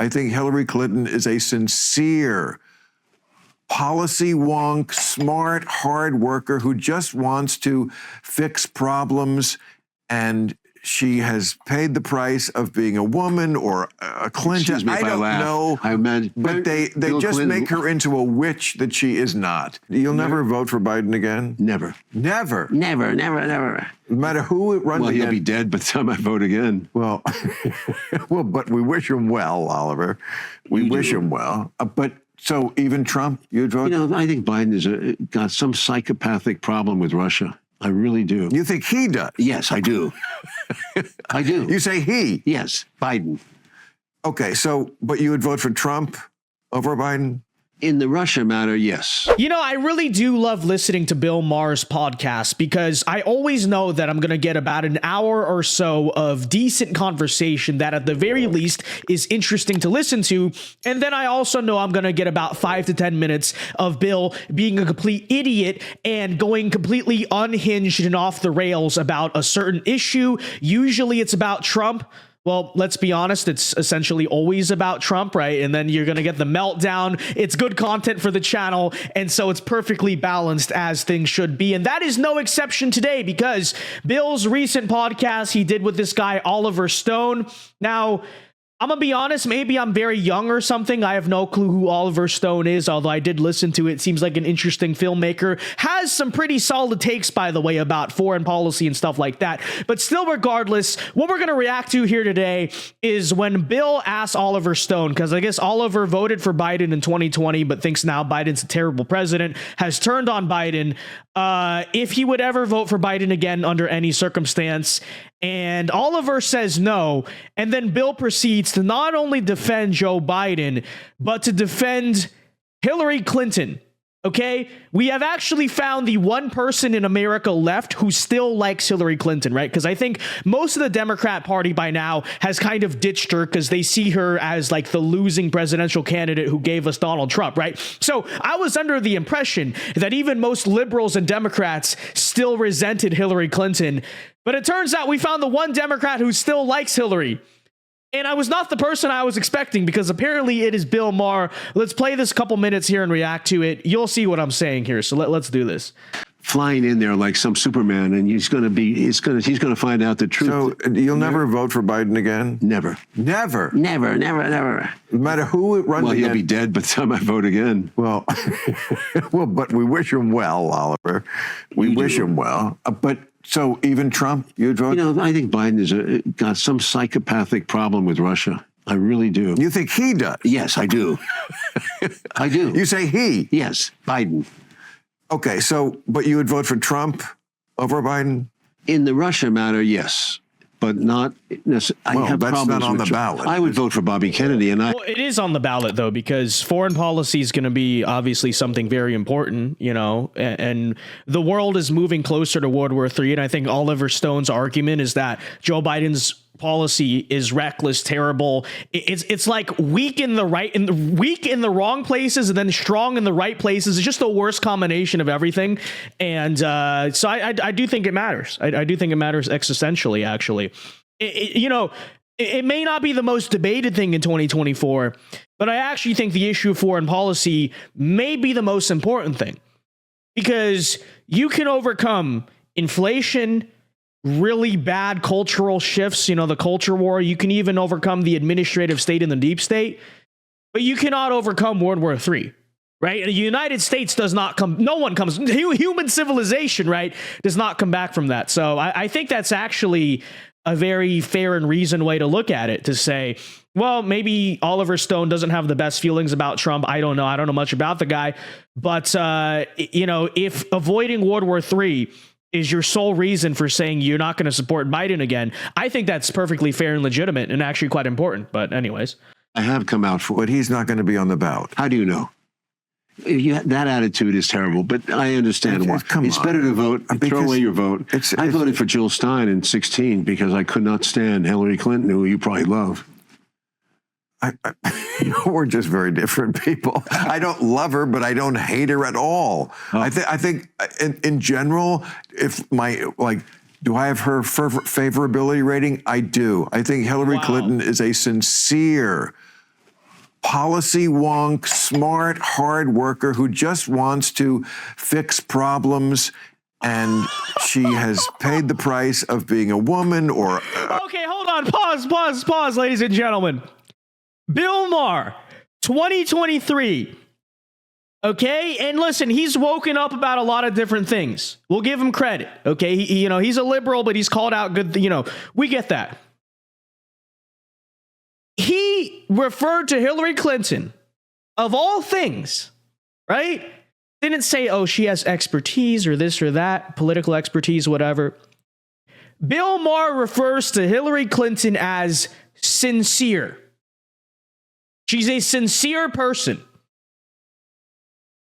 I think Hillary Clinton is a sincere policy wonk, smart, hard worker who just wants to fix problems, and she has paid the price of being a woman or a Clinton. Excuse me if I don't know. I imagine, but they just Clinton, make her into a witch that she is not. You'll never vote for Biden again? Never. Never? Never, never, never. No matter who it runs Well, again. he'll be dead by the time I vote again. Well, well, but we wish him well, Oliver. We wish him well. But so even Trump, you'd vote? You know, I think Biden has got some psychopathic problem with Russia. I really do. You think he does? Yes, I do. I do. You say he? Yes, Biden. Okay, so, but you would vote for Trump over Biden? In the Russia matter, yes. You know, I really do love listening to Bill Maher's podcast because I always know that I'm going to get about an hour or so of decent conversation that at the very least is interesting to listen to. And then I also know I'm going to get about 5 to 10 minutes of Bill being a complete idiot and going completely unhinged and off the rails about a certain issue. Usually it's about Trump. Well, let's be honest, it's essentially always about Trump, right? And then you're going to get the meltdown. It's good content for the channel, and so it's perfectly balanced as things should be. And that is no exception today because Bill's recent podcast he did with this guy, Oliver Stone. Now, I'm going to be honest, maybe I'm very young or something. I have no clue who Oliver Stone is, although I did listen to it. Seems like an interesting filmmaker. Has some pretty solid takes, by the way, about foreign policy and stuff like that. But still, regardless, what we're going to react to here today is when Bill asked Oliver Stone, because I guess Oliver voted for Biden in 2020, but thinks now Biden's a terrible president, has turned on Biden, if he would ever vote for Biden again under any circumstance. And Oliver says no. And then Bill proceeds to not only defend Joe Biden, but to defend Hillary Clinton. Okay, we have actually found the one person in America left who still likes Hillary Clinton, right? Because I think most of the Democrat Party by now has kind of ditched her because they see her as like the losing presidential candidate who gave us Donald Trump, right? So I was under the impression that even most liberals and Democrats still resented Hillary Clinton. But it turns out we found the one Democrat who still likes Hillary. And I was not the person I was expecting because apparently it is Bill Maher. Let's play this couple minutes here and react to it. You'll see what I'm saying here. So let's do this. Flying in there like some Superman, and he's going to find out the truth. So you'll never vote for Biden again? Never. Never? Never, never, never. No matter who it runs Well, again. he'll be dead by the time I vote again. Well, well, but we wish him well, Oliver. We wish him well. But so even Trump, you'd vote? You know, I think Biden has got some psychopathic problem with Russia. I really do. You think he does? Yes, I do. I do. You say he? Yes, Biden. Okay, so, but you would vote for Trump over Biden? In the Russia matter, yes. But not necessarily. Well, I have that's problems not on with the ballot. I would vote for Bobby Kennedy, and I. Well, it is on the ballot, though, because foreign policy is going to be obviously something very important, you know, and the world is moving closer to World War III. And I think Oliver Stone's argument is that Joe Biden's policy is reckless, terrible. It's like weak in the wrong places and then strong in the right places. It's just the worst combination of everything. And so I do think it matters. I do think it matters existentially, actually. It may not be the most debated thing in 2024, but I actually think the issue of foreign policy may be the most important thing because you can overcome inflation, really bad cultural shifts, you know, the culture war. You can even overcome the administrative state and the deep state, but you cannot overcome World War III, right? The United States does not come, no one comes, human civilization, right, does not come back from that. So I think that's actually a very fair and reasoned way to look at it, to say, well, maybe Oliver Stone doesn't have the best feelings about Trump. I don't know. I don't know much about the guy. But, if avoiding World War III is your sole reason for saying you're not going to support Biden again, I think that's perfectly fair and legitimate and actually quite important. But anyways. I have come out for it. But he's not going to be on the ballot. How do you know? That attitude is terrible, but I understand why. It's better to vote, throw away your vote. I voted for Jill Stein in 2016 because I could not stand Hillary Clinton, who you probably love. We're just very different people. I don't love her, but I don't hate her at all. Oh. I think in general, do I have her favorability rating? I do. I think Hillary Clinton is a sincere policy wonk, smart, hard worker who just wants to fix problems. And she has paid the price of being a woman or... Okay, hold on. Pause, ladies and gentlemen. Bill Maher, 2023. Okay, and listen, he's woken up about a lot of different things. We'll give him credit. Okay, he's a liberal, but he's called out good. We get that. He referred to Hillary Clinton, of all things, right? Didn't say, oh, she has expertise or this or that, political expertise, whatever. Bill Maher refers to Hillary Clinton as sincere. She's a sincere person.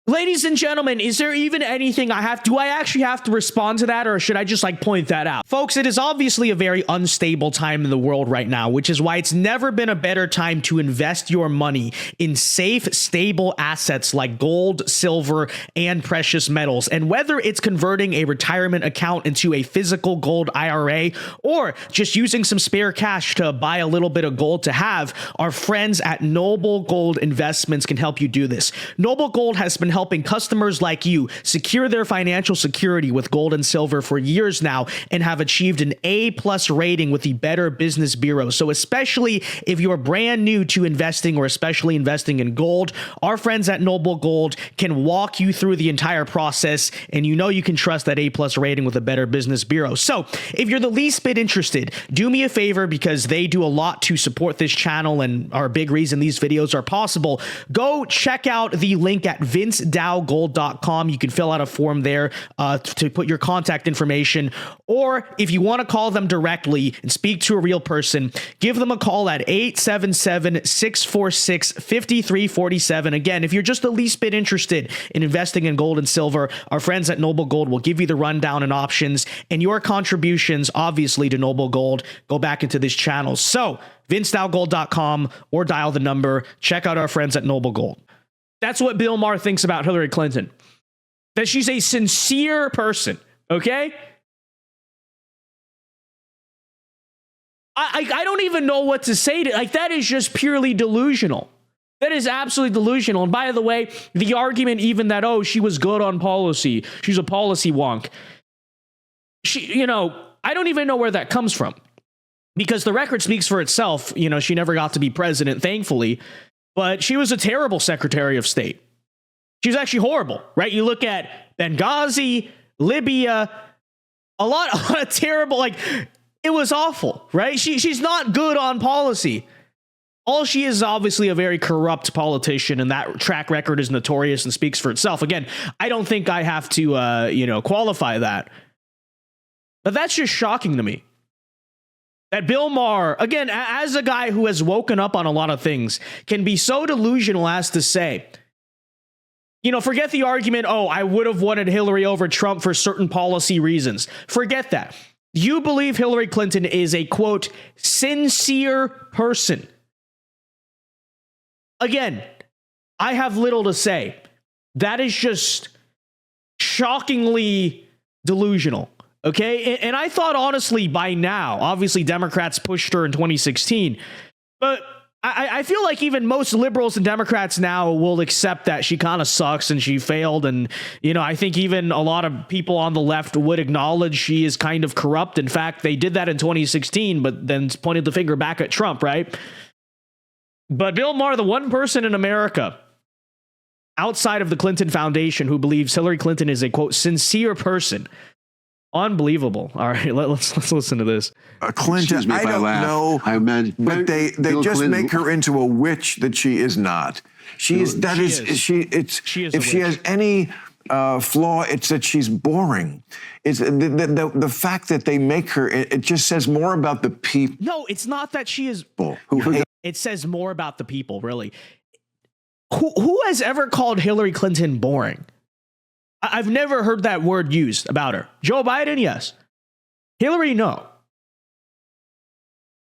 Ladies and gentlemen, is there even anything do I actually have to respond to that, or should I just point that out? Folks, it is obviously a very unstable time in the world right now, which is why it's never been a better time to invest your money in safe, stable assets like gold, silver, and precious metals. And whether it's converting a retirement account into a physical gold IRA or just using some spare cash to buy a little bit of gold to have, our friends at Noble Gold Investments can help you do this. Noble Gold has been helping customers like you secure their financial security with gold and silver for years now and have achieved an A+ rating with the Better Business Bureau. So especially if you're brand new to investing or especially investing in gold, our friends at Noble Gold can walk you through the entire process, and you can trust that A+ rating with the Better Business Bureau. So if you're the least bit interested, do me a favor, because they do a lot to support this channel and are a big reason these videos are possible. Go check out the link at thevincedao.gold.com. You can fill out a form there to put your contact information, or if you want to call them directly and speak to a real person, give them a call at 877-646-5347. Again, if you're just the least bit interested in investing in gold and silver, our friends at Noble Gold will give you the rundown and options, and your contributions, obviously, to Noble Gold go back into this channel. So vincedao.gold.com, or dial the number. Check out our friends at Noble Gold. That's what Bill Maher thinks about Hillary Clinton. That she's a sincere person, okay? I don't even know what to say to, that is just purely delusional. That is absolutely delusional. And by the way, the argument even that, oh, she was good on policy, she's a policy wonk. I don't even know where that comes from, because the record speaks for itself. She never got to be president, thankfully. But she was a terrible Secretary of State. She was actually horrible, right? You look at Benghazi, Libya, a lot of terrible, it was awful, right? She's not good on policy. All she is obviously a very corrupt politician, and that track record is notorious and speaks for itself. Again, I don't think I have to, qualify that. But that's just shocking to me. That Bill Maher, again, as a guy who has woken up on a lot of things, can be so delusional as to say, forget the argument, oh, I would have wanted Hillary over Trump for certain policy reasons. Forget that. You believe Hillary Clinton is a, quote, sincere person. Again, I have little to say. That is just shockingly delusional. Okay, and I thought, honestly, by now, obviously Democrats pushed her in 2016, but I feel like even most liberals and Democrats now will accept that she kind of sucks and she failed. And, I think even a lot of people on the left would acknowledge she is kind of corrupt. In fact, they did that in 2016, but then pointed the finger back at Trump, right? But Bill Maher, the one person in America outside of the Clinton Foundation who believes Hillary Clinton is a, quote, sincere person. Unbelievable. All right, let's listen to this. Clinton, I don't know, but they Bill just Clinton, make her into a witch that she is not. She is. If she has any flaw, it's that she's boring. It's the fact that they make her. It just says more about the people. No, it's not that she is. It says more about the people, really. Who has ever called Hillary Clinton boring? I've never heard that word used about her. Joe Biden, yes. Hillary, no.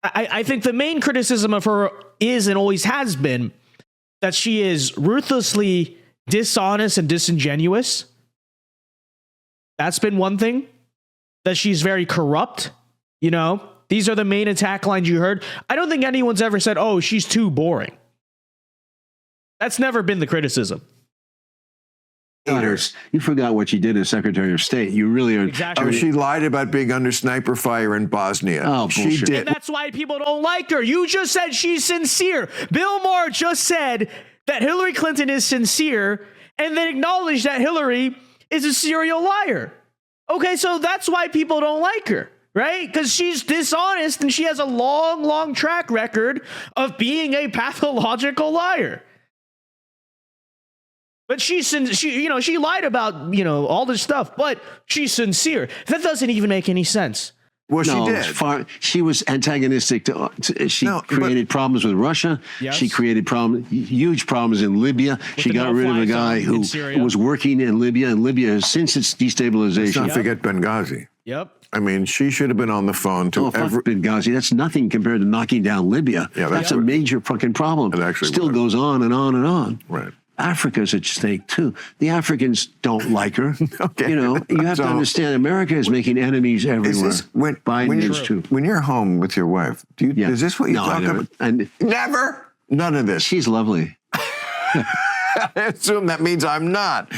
I think the main criticism of her is and always has been that she is ruthlessly dishonest and disingenuous. That's been one thing. That she's very corrupt. These are the main attack lines you heard. I don't think anyone's ever said, oh, she's too boring. That's never been the criticism. You forgot what she did as Secretary of State. You really are. Exactly. Oh, she lied about being under sniper fire in Bosnia. Oh, she bullshit. did. And that's why people don't like her. You just said she's sincere. Bill Maher just said that Hillary Clinton is sincere and then acknowledged that Hillary is a serial liar. Okay, so that's why people don't like her, right? Because she's dishonest and she has a long, long track record of being a pathological liar. But she lied about, all this stuff, but she's sincere. That doesn't even make any sense. Well, she did. She was antagonistic she created problems with Russia. Yes. She created huge problems in Libya. She got rid of a guy who was working in Libya, and Libya, since its destabilization. Let's not forget Benghazi. Yep. I mean, she should have been on the phone to Benghazi. That's nothing compared to knocking down Libya. Yeah, that's a major fucking problem. It actually still goes on and on and on. Right. Africa's at stake too. The Africans don't like her. Okay. You have to understand. America is making enemies everywhere. Biden is too. When you're home with your wife, is this what you talk about? And never. None of this. She's lovely. I assume that means I'm not.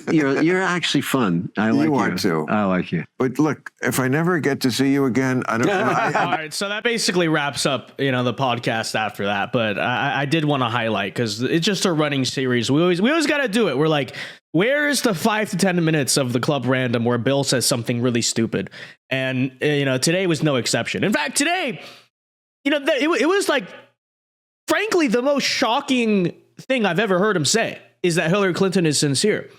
You're actually fun. I like you. You are too. I like you. But look, if I never get to see you again, I don't know. All right, so that basically wraps up, the podcast after that. But I did want to highlight, because it's just a running series. We always got to do it. We're like, where is the 5 to 10 minutes of the Club Random where Bill says something really stupid? And today was no exception. In fact, today, it was like, frankly, the most shocking thing I've ever heard him say is that Hillary Clinton is sincere.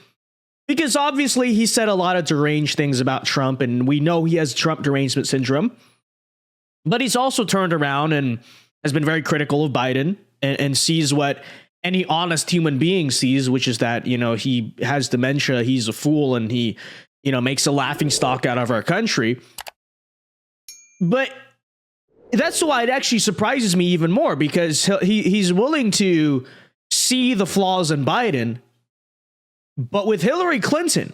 Because obviously he said a lot of deranged things about Trump, and we know he has Trump derangement syndrome. But he's also turned around and has been very critical of Biden and sees what any honest human being sees, which is that, he has dementia, he's a fool, and he, makes a laughing stock out of our country. But that's why it actually surprises me even more, because he's willing to see the flaws in Biden, but with Hillary Clinton,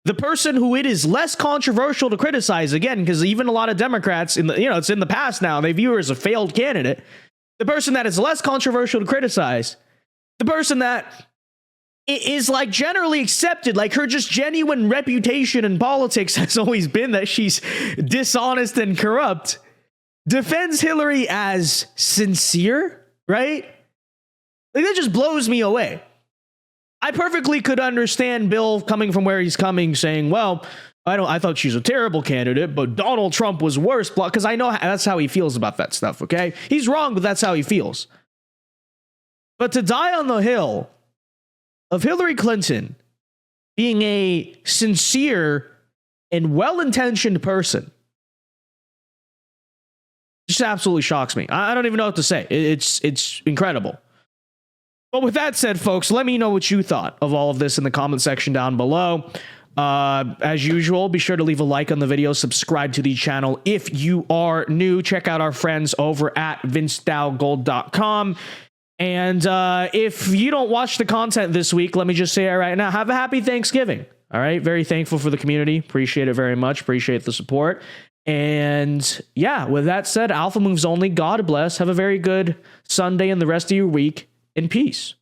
the person who it is less controversial to criticize, again, because even a lot of Democrats it's in the past now, they view her as a failed candidate. The person that is less controversial to criticize, the person that is like generally accepted, like her just genuine reputation in politics has always been that she's dishonest and corrupt, defends Hillary as sincere, right? Like, that just blows me away. I perfectly could understand Bill coming from where he's coming, saying, well, I thought she's a terrible candidate, but Donald Trump was worse, because I know that's how he feels about that stuff, okay? He's wrong, but that's how he feels. But to die on the hill of Hillary Clinton being a sincere and well-intentioned person just absolutely shocks me. I don't even know what to say. It's incredible. But with that said, folks, let me know what you thought of all of this in the comment section down below. As usual, be sure to leave a like on the video, subscribe to the channel if you are new. Check out our friends over at thevincedao.com. And if you don't watch the content this week, let me just say it right now, have a happy Thanksgiving. All right, very thankful for the community. Appreciate it very much. Appreciate the support. And yeah, with that said, Alpha Moves only. God bless. Have a very good Sunday and the rest of your week. In peace.